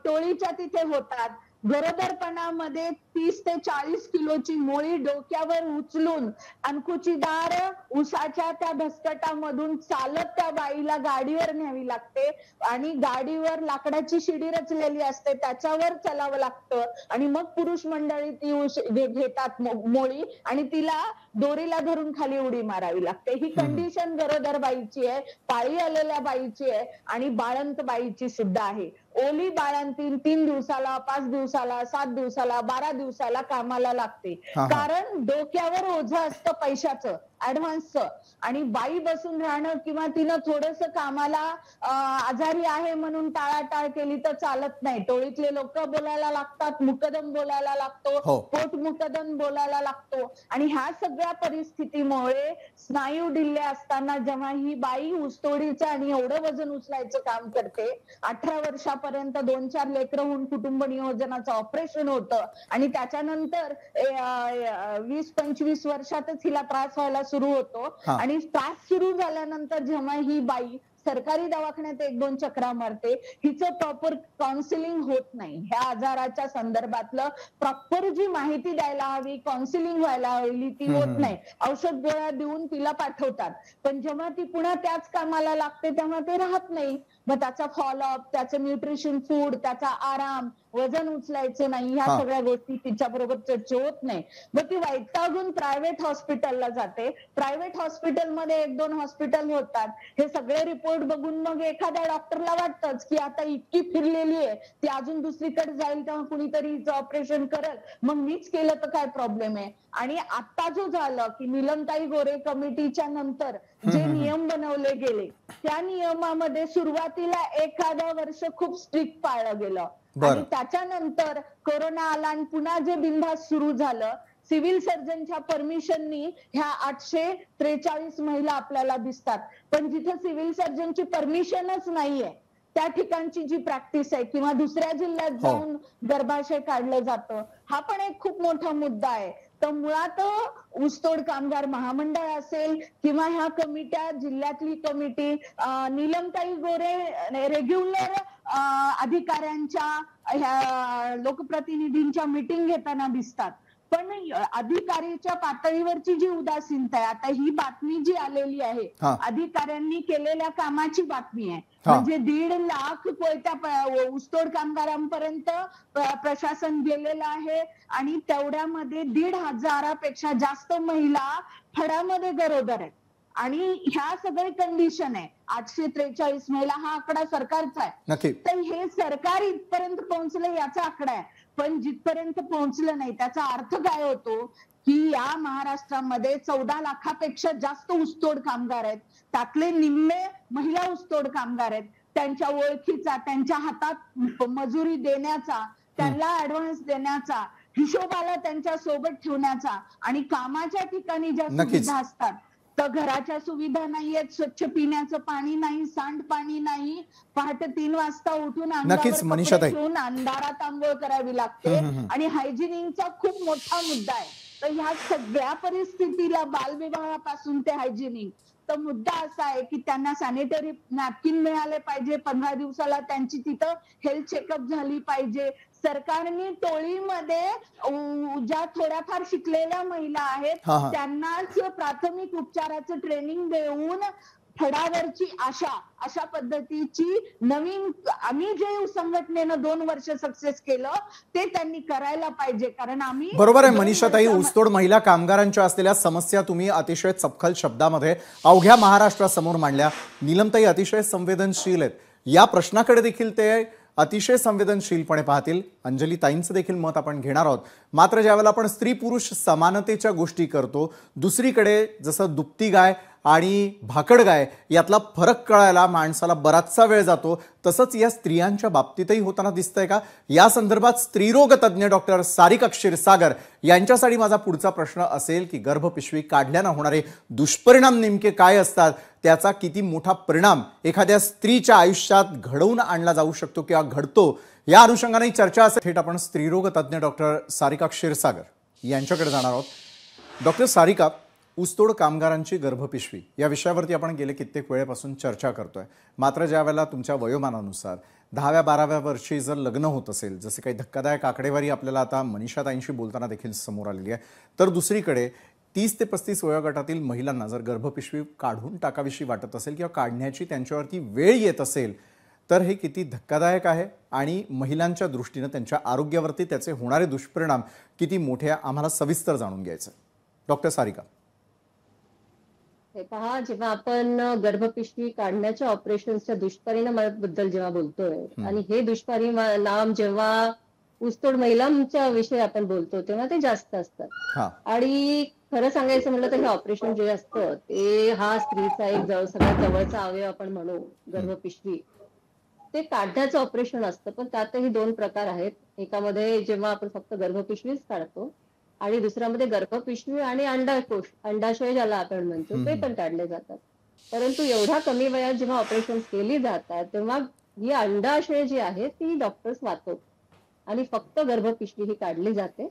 टोळीच्या तिथे होतात. गरोदरपणामध्ये 30 ते 40 किलोची मोळी डोक्यावर उचलून अनकुचीदार उसाच्या त्या धसकटामधून चालत त्या बाईला गाडीवर न्यावी लागते आणि गाडीवर लाकडाची शिडी रचलेली असते, त्याच्यावर चालावं लागतं आणि मग पुरुष मंडळी ती घेतात मोळी आणि तिला दोरीला धरून खाली उडी मारावी लागते. ही कंडिशन गरोदर बाईची आहे, पाळी आलेल्या बाईची आहे आणि बाळंत बाईची सुद्धा आहे. ओली बाळंतीण 3 दिवसाला, 5 दिवसाला, 7 दिवसाला, 12 दिवसाला कामाला लागते. कारण डोक्यावर ओझं असतं पैशाचं, ऍडव्हान्सचं. आणि बाई बसून राहणं किंवा तिनं थोडस कामाला आजारी आहे म्हणून टाळाटाळ केली तर चालत नाही. टोळीतले लोक बोलायला लागतात, मुकदम बोलायला लागतो, पोट मुकदम बोलायला लागतो. आणि ह्या सगळ्या परिस्थितीमुळे स्नायू ढिल्ले असताना जेव्हा ही बाई ऊसतोडीचं आणि एवढं वजन उचलायचं काम करते, 18 वर्षापर्यंत 2-4 लेकरं होऊन कुटुंब नियोजनाचं ऑपरेशन होतं आणि त्याच्यानंतर 20-25 वर्षातच हिला त्रास व्हायला सुरू होतो. आणि त्रास सुरू झाल्यानंतर जेव्हा ही बाई सरकारी दवाखान्यात 1-2 चक्रा मारते, हिचं प्रॉपर काउन्सिलिंग होत नाही. ह्या आजाराच्या संदर्भातलं प्रॉपर जी माहिती द्यायला हवी, काउन्सिलिंग व्हायला हवी, ती होत नाही. औषध गोळ्या देऊन तिला पाठवतात, पण जेव्हा ती पुन्हा त्याच कामाला लागते तेव्हा ते राहत नाही. मग त्याचा फॉलोअप, त्याचं न्यूट्रिशन फूड, त्याचा आराम, वजन उचलायचं नाही, ह्या सगळ्या गोष्टी तिच्या बरोबर चर्चा होत नाही. मग ती वैतागून प्रायव्हेट हॉस्पिटलला जाते. प्रायव्हेट हॉस्पिटलमध्ये 1-2 हॉस्पिटल होतात. हे सगळे रिपोर्ट बघून मग एखाद्या डॉक्टरला वाटतंच की आता इतकी फिरलेली आहे, ती अजून दुसरीकडे जाईल तेव्हा कुणीतरी हिचं ऑपरेशन करेल, मग मीच केलं तर काय प्रॉब्लेम आहे. आणि आता जो झालं की नीलमताई गोरे कमिटीच्या नंतर जे नियम बनवले गेले, त्या नियमामध्ये सुरुवातीला एखादं वर्ष खूप स्ट्रिक्ट पाळलं गेलं आणि त्याच्यानंतर कोरोना आला आणि पुन्हा जे बिनधास्त सुरू झालं. सिव्हिल सर्जनच्या परमिशननी ह्या 843 महिला आपल्याला दिसतात, पण जिथे सिव्हिल सर्जनची परमिशनच नाहीये त्या ठिकाणची जी प्रॅक्टिस आहे किंवा दुसऱ्या जिल्ह्यात जाऊन गर्भाशय काढलं जातं, हा पण एक खूप मोठा मुद्दा आहे. तर मुळात ऊसतोड कामगार महामंडळ असेल किंवा ह्या कमिट्या, जिल्ह्यातली कमिटी, नीलमताई गोरे रेग्युलर अधिकाऱ्यांच्या ह्या लोकप्रतिनिधींच्या मीटिंग घेताना दिसतात. पण अधिकारीच्या पातळीवरची जी उदासीनता आहे, आता ही बातमी जी आलेली आहे अधिकाऱ्यांनी केलेल्या कामाची बातमी आहे. म्हणजे 1.5 लाख कोयत्या ऊसतोड कामगारांपर्यंत प्रशासन गेलेलं आहे आणि तेवढ्यामध्ये 1,500 पेक्षा जास्त महिला फडामध्ये गरोदर आहेत. आणि ह्या सगळे कंडिशन आहे. 843 महिला हा आकडा सरकारचा आहे. तर हे सरकार इथपर्यंत पोहोचलं याचा आकडा आहे. पण जिथपर्यंत पोहोचलं नाही त्याचा अर्थ काय होतो की या महाराष्ट्रामध्ये 14 लाखापेक्षा जास्त ऊसतोड कामगार आहेत. त्यातले निम्मे महिला ऊसतोड कामगार आहेत. त्यांच्या ओळखीचा, त्यांच्या हातात मजुरी देण्याचा, त्यांना ऍडव्हान्स देण्याचा, हिशोबाला त्यांच्या सोबत ठेवण्याचा आणि कामाच्या ठिकाणी ज्या सुविधा असतात तर घराच्या सुविधा नाहीयेत, स्वच्छ पिण्याचं पाणी नाही, सांडपाणी नाही, पहाटे 3 वाजता उठून अंगावर ठेवून अंधारात आंघोळ करावी लागते आणि हायजिनिंगचा खूप मोठा मुद्दा आहे. तर ह्या सगळ्या परिस्थितीला बालविवाहापासून ते हायजिनिंग तर मुद्दा असा आहे की त्यांना सॅनिटरी नॅपकिन मिळाले पाहिजे, 15 दिवसाला त्यांची तिथं हेल्थ चेकअप झाली पाहिजे. सरकारने टोळीमध्ये ज्या थोड्याफार शिकलेल्या महिला आहेत त्यांनाच प्राथमिक उपचाराचं ट्रेनिंग देऊन फडावरची अशा पद्धतीची नवीन आम्ही जे संघटनेनं 2 वर्ष सक्सेस केलं ते त्यांनी करायला पाहिजे. कारण आम्ही बरोबर आहे मनीषाताई, ऊसतोड महिला कामगारांच्या असलेल्या समस्या तुम्ही अतिशय चपखल शब्दामध्ये अवघ्या महाराष्ट्रासमोर मांडल्या. नीलमताई अतिशय संवेदनशील आहेत, या प्रश्नाकडे देखील ते अतिशय संवेदनशीलपणे पाहतील. अंजली ताईंचं देखील मत आपण घेणार आहोत. मात्र ज्यावेळेला आपण स्त्री पुरुष समानतेच्या गोष्टी करतो, दुसरीकडे जसं दुभती गाय आणि भाकड गाय यातला फरक कळायला माणसाला बराचसा वेळ जातो, तसंच या स्त्रियांच्या बाबतीतही होताना दिसतंय का? या संदर्भात स्त्रीरोग तज्ज्ञ डॉक्टर सारिका क्षीरसागर यांच्यासाठी माझा पुढचा प्रश्न असेल की गर्भपिशवी काढल्यानं होणारे दुष्परिणाम नेमके काय असतात, त्याचा किती मोठा परिणाम एखाद्या स्त्रीच्या आयुष्यात घडवून आणला जाऊ शकतो किंवा घडतो, या अनुषंगाने चर्चा असेल. थेट आपण स्त्रीरोग तज्ज्ञ डॉक्टर सारिका क्षीरसागर यांच्याकडे जाणार आहोत. डॉक्टर सारिका, ऊसतोड कामगारांची गर्भपिशवी या विषयावरती आपण गेले कित्येक वेळेपासून चर्चा करतोय. मात्र ज्या वेळेला तुमच्या वयोमानानुसार 10व्या-12व्या वर्षी जर लग्न होत असेल, जसे काही धक्कादायक आकडेवारी आपल्याला आता मनीषाताईंशी बोलताना देखील समोर आलेली आहे, तर दुसरीकडे 30 ते 35 वयोगटातील महिलांना जर गर्भपिशवी काढून टाकावीशी वाटत असेल किंवा काढण्याची त्यांच्यावरती वेळ येत असेल, तर हे किती धक्कादायक आहे आणि महिलांच्या दृष्टीने त्यांच्या आरोग्यावरती त्याचे होणारे दुष्परिणाम किती मोठे आम्हाला सविस्तर जाणून घ्यायचं. डॉक्टर सारिका, हे पहा, जेव्हा आपण गर्भपिशवी काढण्याच्या ऑपरेशनच्या दुष्परिणामाबद्दल जेव्हा बोलतोय आणि हे दुष्परिणाम जेव्हा ऊसतोड महिलांच्या विषयी आपण बोलतो तेव्हा ते जास्त असतात. आणि खरं सांगायचं म्हटलं तर हे ऑपरेशन जे असतं ते हा स्त्रीचा एक सगळ्यात जवळचा अवयव आपण म्हणू, गर्भपिशवी, ते काढण्याचं ऑपरेशन असतं. पण त्यातही 2 प्रकार आहेत. एकामध्ये जेव्हा आपण फक्त गर्भपिशवीच काढतो आणि दुसऱ्यामध्ये गर्भपिशवी आणि अंडाशय ज्याला आपण म्हणतो ते पण काढले जातात. परंतु एवढ्या कमी वयात जेव्हा ऑपरेशन केली जातात तेव्हा ही अंडाशय जी आहे ती डॉक्टर्स वाचवतात आणि फक्त गर्भपिशवी ही काढली जाते.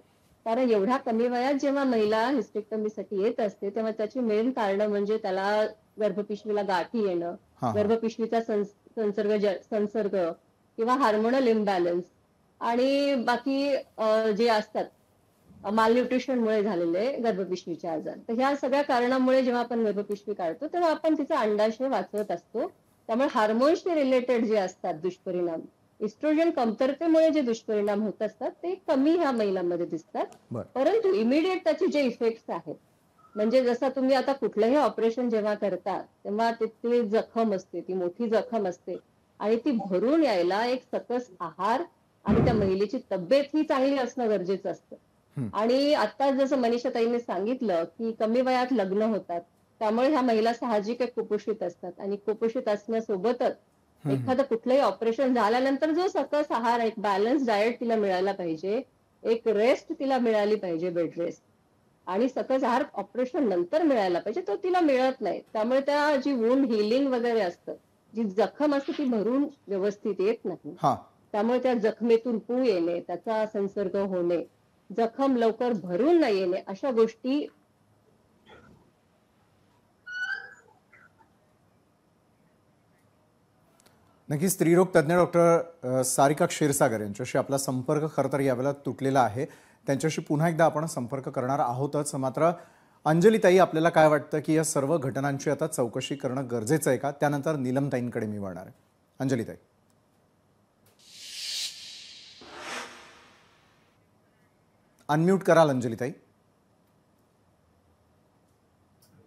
कारण एवढ्या कमी वयात जेव्हा महिला हिस्टेक्टमीसाठी येत असते तेव्हा त्याची मेन कारण म्हणजे त्याला गर्भपिशवीला गाठी येणं, गर्भपिशवीचा संसर्ग किंवा हार्मोनल इम्बॅलन्स आणि बाकी जे असतात मालन्यूट्रिशनमुळे झालेले गर्भपिशवीचे आजार. तर ह्या सगळ्या कारणामुळे जेव्हा आपण गर्भपिशवी काढतो तेव्हा आपण तिचा अंडाशय वाचवत असतो. त्यामुळे हार्मोन्सशी रिलेटेड जे असतात दुष्परिणाम, इस्ट्रोजन कमतरतेमुळे जे दुष्परिणाम होत असतात ते कमी ह्या महिलांमध्ये दिसतात. परंतु इमिडिएट त्याचे जे इफेक्ट्स आहेत, म्हणजे जसं तुम्ही आता कुठलंही ऑपरेशन जेव्हा करता तेव्हा तिथली जखम असते, ती मोठी जखम असते आणि ती भरून यायला एक सकस आहार आणि त्या महिलेची तब्येत ही चांगली असणं गरजेचं असतं. आणि आता जसं मनीषाताईंनी सांगितलं की कमी वयात लग्न होतात त्यामुळे ह्या महिला साहजिक कुपोषित असतात आणि कुपोषित असण्यासोबतच एखादं कुठलंही ऑपरेशन झाल्यानंतर जो सकस आहार, एक बॅलन्स डाएट तिला मिळायला पाहिजे, एक रेस्ट तिला मिळाली पाहिजे, बेड रेस्ट, आणि सकस आहार ऑपरेशन नंतर मिळायला पाहिजे, तो तिला मिळत नाही. त्यामुळे त्या जी वुंड हिलिंग वगैरे असतं जी जखम असते ती भरून व्यवस्थित येत नाही. हा त्यामुळे त्या जखमेतून पू येणे, त्याचा संसर्ग होणे, जखम लवकर भरून न येणे, अशा गोष्टी नक्कीच स्त्रीरोग तज्ज्ञ डॉक्टर सारिका क्षीरसागर यांच्याशी आपला संपर्क खरं तर यावेळेला तुटलेला आहे. त्यांच्याशी पुन्हा एकदा आपण संपर्क करणार आहोतच. मात्र अंजलीताई, आपल्याला काय वाटतं की या सर्व घटनांची आता चौकशी करणं गरजेचं आहे का? त्यानंतर नीलमताईंकडे मी वळणार आहे. अंजलीताई, अनम्यूट कराल अंजलीताई.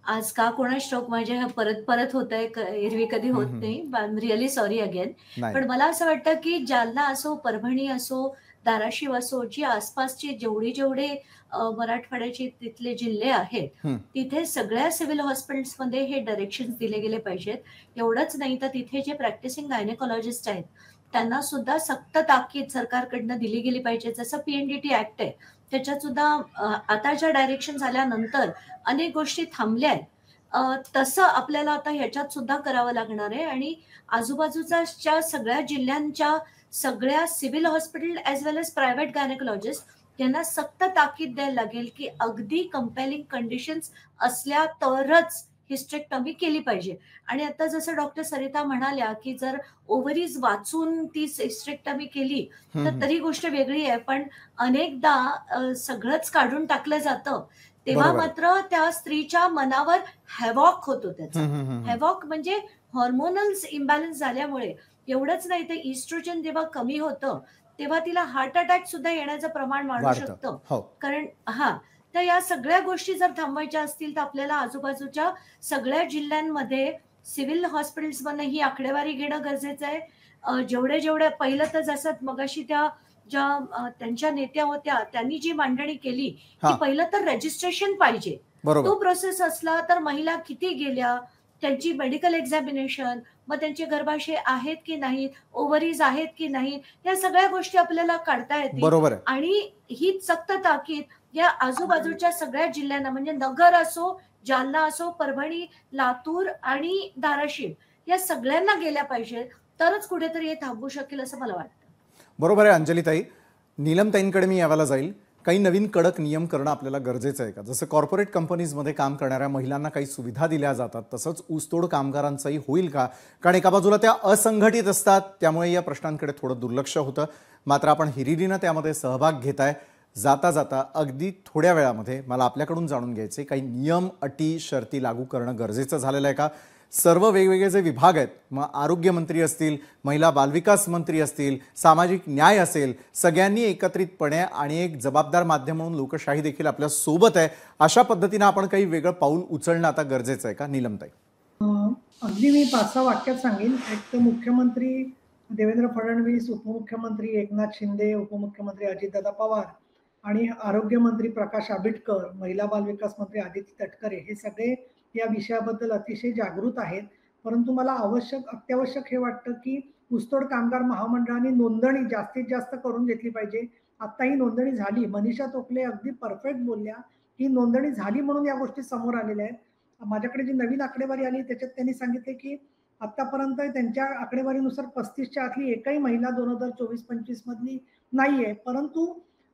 आज का कोणास ठाऊक माझ्या ह्या परत परत होत आहे, एरवी कधी होत नाही. I am really sorry again. नाही पण मला असं वाटतं की जालना असो, परभणी असो, धाराशिव असो, जी आसपासचे जेवढे मराठवाड्याचे तिथले जिल्हे आहेत, हं, तिथे सगळ्या सिव्हिल हॉस्पिटल्समध्ये हे डायरेक्शन दिले गेले पाहिजेत. एवढंच नाही तर तिथे जे प्रॅक्टिसिंग गायनेकॉलॉजिस्ट आहेत त्यांना सुद्धा सक्त ताकीद सरकारकडनं दिली गेली पाहिजे. जसं PNDT ऍक्ट आहे त्याच्यात सुद्धा आता ज्या डायरेक्शन आल्यानंतर अनेक गोष्टी थांबल्या आहेत. तसं आपल्याला आता ह्याच्यात सुद्धा करावं लागणार आहे आणि आजूबाजूच्या सगळ्या जिल्ह्यांच्या सगळ्या सिव्हिल हॉस्पिटल ॲज वेल एज प्रायव्हेट गायनेकॉलॉजिस्ट यांना सक्त ताकीद द्यायला लागेल की अगदी कंपेलिंग कंडिशन्स असल्या तरच हिस्टेक्टॉमी केली पाहिजे. आणि आता जसं डॉक्टर सरिता म्हणाल्या की जर ओव्हरीज वाचून ती हिस्टेक्टॉमी केली तर तरी गोष्ट वेगळी आहे. पण अनेकदा सगळंच काढून टाकलं जातं तेव्हा बरोबर आहे. मात्र त्या स्त्रीच्या मनावर हॅवॉक होतो त्याचा. हं, हं, हं, हं. हॅवॉक म्हणजे हॉर्मोनल्स इम्बॅलन्स झाल्यामुळे. एवढंच नाही तर इस्ट्रोजन जेव्हा कमी होतं तेव्हा तिला हार्ट अटॅक सुद्धा येण्याचं प्रमाण वाढू वाढतं. शकतं. हो, कारण तर या सगळ्या गोष्टी जर थांबवायच्या असतील तर आपल्याला आजूबाजूच्या सगळ्या जिल्ह्यांमध्ये सिव्हिल हॉस्पिटल्समध्ये ही आकडेवारी घेणं गरजेचं आहे. जेवढे पहिलं तर जसं मगाशी त्या ज्या त्यांच्या नेत्या होत्या त्यांनी जी मांडणी केली की हा पहिलं तर रजिस्ट्रेशन पाहिजे. बरोबर. तो प्रोसेस असला तर महिला किती गेल्या, त्यांची मेडिकल एक्झामिनेशन, मग त्यांचे गर्भाशय आहेत की नाहीत, ओव्हरीज आहेत की नाहीत, या सगळ्या गोष्टी आपल्याला काढता येतील. बरोबर आहे. आणि ही सक्त ताकीद या आजूबाजूच्या सगळ्या जिल्ह्यांना म्हणजे नगर असो, जालना असो, परभणी, लातूर आणि धाराशिव या सगळ्यांना गेल्या पाहिजेत. तरच कुठेतरी हे थांबू शकेल असं मला वाटतं. बरोबर आहे अंजलीताई. नीलमताईंकडे मी यावेळेला जाईल. काही नवीन कडक नियम करणं आपल्याला गरजेचं आहे का? जसं कॉर्पोरेट कंपनीजमध्ये काम करणाऱ्या महिलांना काही सुविधा दिल्या जातात तसंच ऊसतोड कामगारांचंही होईल का? कारण एका बाजूला त्या असंघटित असतात त्यामुळे या प्रश्नांकडे थोडं दुर्लक्ष होतं. मात्र आपण हिरिरीनं त्यामध्ये सहभाग घेताय. जाता जाता अगदी थोड्या वेळामध्ये मला आपल्याकडून जाणून घ्यायचे काही नियम, अटी, शर्ती लागू करणं गरजेचं झालेलं आहे का? सर्व वेगवेगळे जे विभाग आहेत, मग आरोग्यमंत्री असतील, महिला बालविकास मंत्री असतील, सामाजिक न्याय असेल, सगळ्यांनी एकत्रितपणे आणि एक जबाबदार माध्यम म्हणून लोकशाही देखील आपल्या सोबत आहे अशा पद्धतीने आपण काही वेगळं पाऊल उचलणं आता गरजेचं आहे का नीलमताई? अगदी मी 5-6 वाक्यात सांगेन. एक तर मुख्यमंत्री देवेंद्र फडणवीस, उपमुख्यमंत्री एकनाथ शिंदे, उपमुख्यमंत्री अजितदादा पवार आणि आरोग्यमंत्री प्रकाश आंबेडकर, महिला बालविकास मंत्री आदिती तटकरे हे सगळे या विषयाबद्दल अतिशय जागृत आहेत. परंतु मला अत्यावश्यक हे वाटतं की ऊसतोड कामगार महामंडळाने नोंदणी जास्तीत जास्त करून घेतली पाहिजे. आता ही नोंदणी झाली. मनीषा तोकले अगदी परफेक्ट बोलल्या की नोंदणी झाली म्हणून या गोष्टी समोर आलेल्या आहेत. माझ्याकडे जी नवीन आकडेवारी आली त्याच्यात त्यांनी सांगितले की आतापर्यंत त्यांच्या आकडेवारीनुसार 35च्या आतली एकही महिला 2024-25 मधली नाहीये. परंतु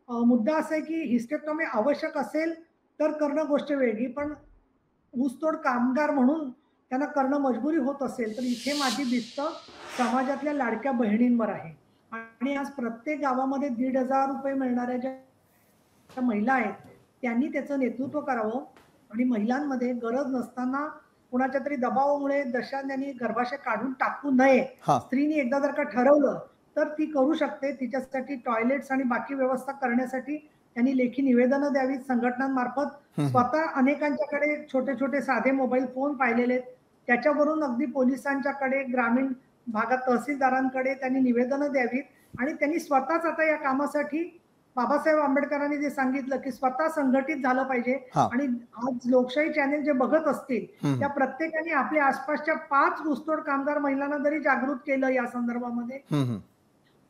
मुद्दा असा आहे की हिस्टेक्टॉमी आवश्यक असेल तर करणं गोष्ट वेगळी, पण ऊसतोड कामगार म्हणून त्यांना करणं मजबुरी होत असेल तर इथे माझी भिस्त समाजातल्या लाडक्या बहिणींवर आहे. आणि आज प्रत्येक गावामध्ये 1,500 रुपये मिळणाऱ्या ज्या महिला आहेत त्यांनी त्याचं नेतृत्व करावं आणि महिलांमध्ये गरज नसताना कुणाच्या तरी दबावामुळे दशांनी गर्भाशय काढून टाकू नये. स्त्रीने एकदा जर का ठरवलं तर ती करू शकते. तिच्यासाठी टॉयलेट्स आणि बाकी व्यवस्था करण्यासाठी त्यांनी लेखी निवेदनं द्यावीत संघटनांमार्फत. स्वतः अनेकांच्याकडे छोटे छोटे साधे मोबाईल फोन पाहिलेले आहेत. त्याच्यावरून अगदी पोलिसांच्याकडे, ग्रामीण भागात तहसीलदारांकडे त्यांनी निवेदनं द्यावीत आणि त्यांनी स्वतःच आता या कामासाठी बाबासाहेब आंबेडकरांनी जे सांगितलं की स्वतः संघटित झालं पाहिजे. आणि आज लोकशाही चॅनेल जे बघत असतील त्या प्रत्येकाने आपल्या आसपासच्या 5 ऊसतोड कामगार महिलांना जरी जागृत केलं या संदर्भामध्ये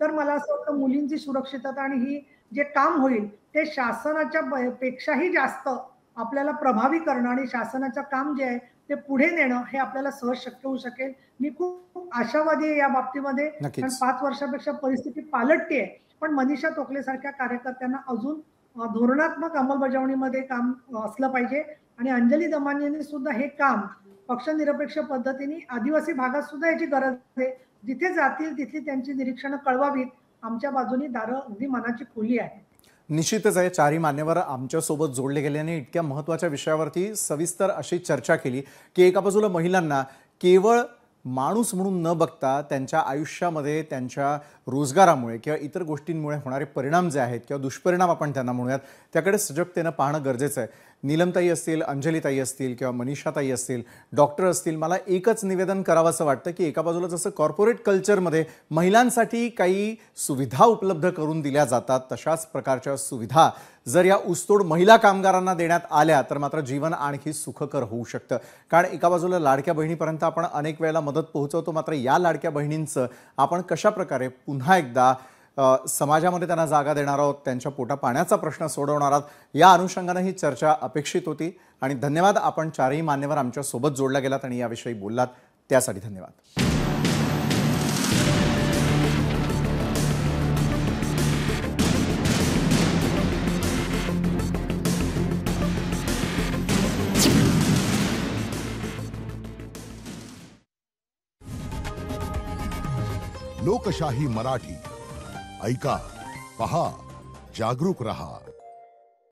तर मला असं वाटतं मुलींची सुरक्षितता आणि ही जे काम होईल ते शासनाच्या पेक्षाही जास्त आपल्याला प्रभावी करणं आणि शासनाचं काम जे आहे ते पुढे नेणं हे आपल्याला सहज शक्य होऊ शकेल. मी खूप आशावादी आहे या बाबतीमध्ये, कारण 5 वर्षापेक्षा परिस्थिती पालटते आहे. पण मनीषा तोकले सारख्या कार्यकर्त्यांना अजून धोरणात्मक अंमलबजावणीमध्ये काम असलं पाहिजे आणि अंजली दमानी यांनी सुद्धा हे काम पक्षनिरपेक्ष पद्धतीने आदिवासी भागात सुद्धा याची गरज आहे. जिथे जातील तिथली त्यांची निरीक्षणं कळवावीत. आमच्या बाजूनी दारं अगदी मनाची खुली आहे. निश्चितच आहे, चारही मान्यवर आमच्यासोबत जोडले गेले आणि इतक्या महत्त्वाच्या विषयावरती सविस्तर अशी चर्चा केली की एका बाजूला महिलांना केवळ माणूस म्हणून न बघता त्यांच्या आयुष्यामध्ये त्यांच्या रोजगारामुळे किंवा इतर गोष्टींमुळे होणारे परिणाम जे आहेत किंवा दुष्परिणाम आपण त्यांना म्हणूयात त्याकडे सजगतेनं पाहणं गरजेचं आहे. नीलमताई असतील, अंजलीताई असतील किंवा मनीषाताई असतील, डॉक्टर असतील, मला एकच निवेदन करावंसं वाटतं की एका बाजूला जसं कॉर्पोरेट कल्चरमध्ये महिलांसाठी काही सुविधा उपलब्ध करून दिल्या जातात तशाच प्रकारच्या सुविधा जर या ऊसतोड महिला कामगारांना देण्यात आल्या तर मात्र जीवन आणखी सुखकर होऊ शकतं. कारण एका बाजूला लाडक्या बहिणीपर्यंत आपण अनेक वेळेला मदत पोहोचवतो, मात्र या लाडक्या बहिणींचं आपण कशा प्रकारे पुन्हा एकदा समाजामध्ये त्यांना जागा देणार आहोत, त्यांच्या पोटा पाण्याचा प्रश्न सोडवणार आहोत, या अनुषंगाने ही चर्चा अपेक्षित होती. आणि धन्यवाद, आपण चारही मान्यवर आमच्या सोबत जोडला गेलात आणि याविषयी बोललात त्यासाठी धन्यवाद. लोकशाही मराठी ऐका, पहा, जागरूक रहा.